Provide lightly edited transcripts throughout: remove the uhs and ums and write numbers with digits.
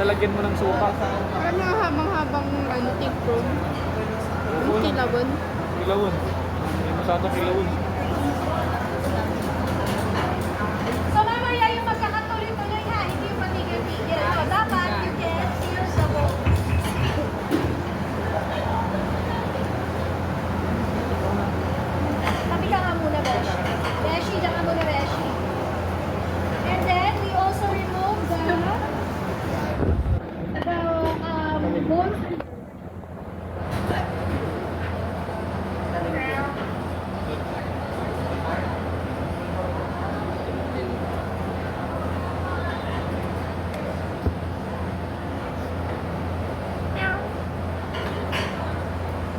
Talagyan mo ng suka. Parang habang-habang tipron. Yung kilawon. Kilawon. Hindi masyadong kilawon. So mamaya yung magkakatuloy-tuloy ha, hindi yung patigil-tigil. So dapat you can seal the bowl. Tabi ka nga muna, Beshi. Beshi, dyan ka muna, Beshi. And then, we also remove the bone.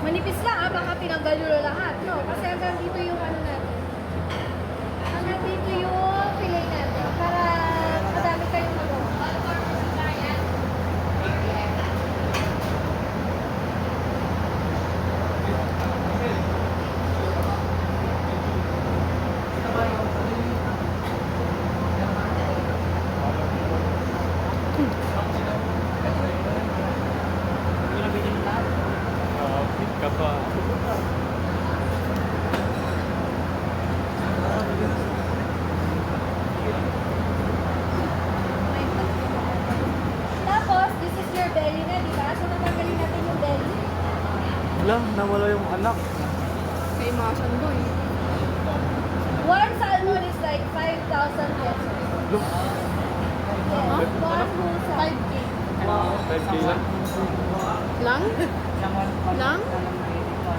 Manipis lang baka pinanggalulo lahat, no? Kasi hanggang dito yung ano natin. Hanggang dito yung fillet natin. Para madami kayong magawa. Fit ka pa. Tapos, this is your belly na, di ba? So, natanggalin natin yung belly. Wala, nawala yung anak. Kay Masan Boy. One salmon is like 5,000 pesos. Look, Yes, one whole salmon. 5K. 5K lang. Lang? Lang?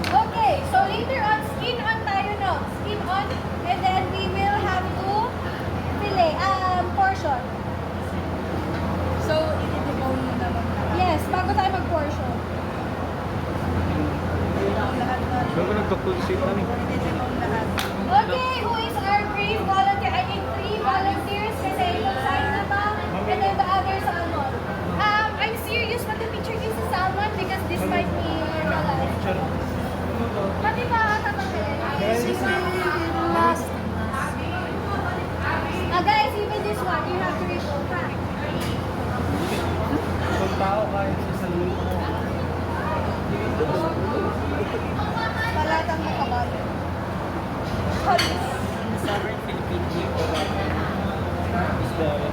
Okay, so later on, skin on tayo, no? Skin on, and then we will have to fillet, portion. So, i-debone mo naman lahat. Yes, bago tayo mag-portion. Bago nagka-full-sit na ni. I-debone lahat. Okay, who is our brave volunteer? I need 3 volunteers kasi itong sign na ba? And then the other salmon. I'm serious, mag-picture kayo sa salmon because this might be realized. Pati ba tatanggalin? Last. Guys, even this one, you have to remove, ha? Kung tao kahit sa salon mo. Palatang nakabalo. Sa Philippine Isda.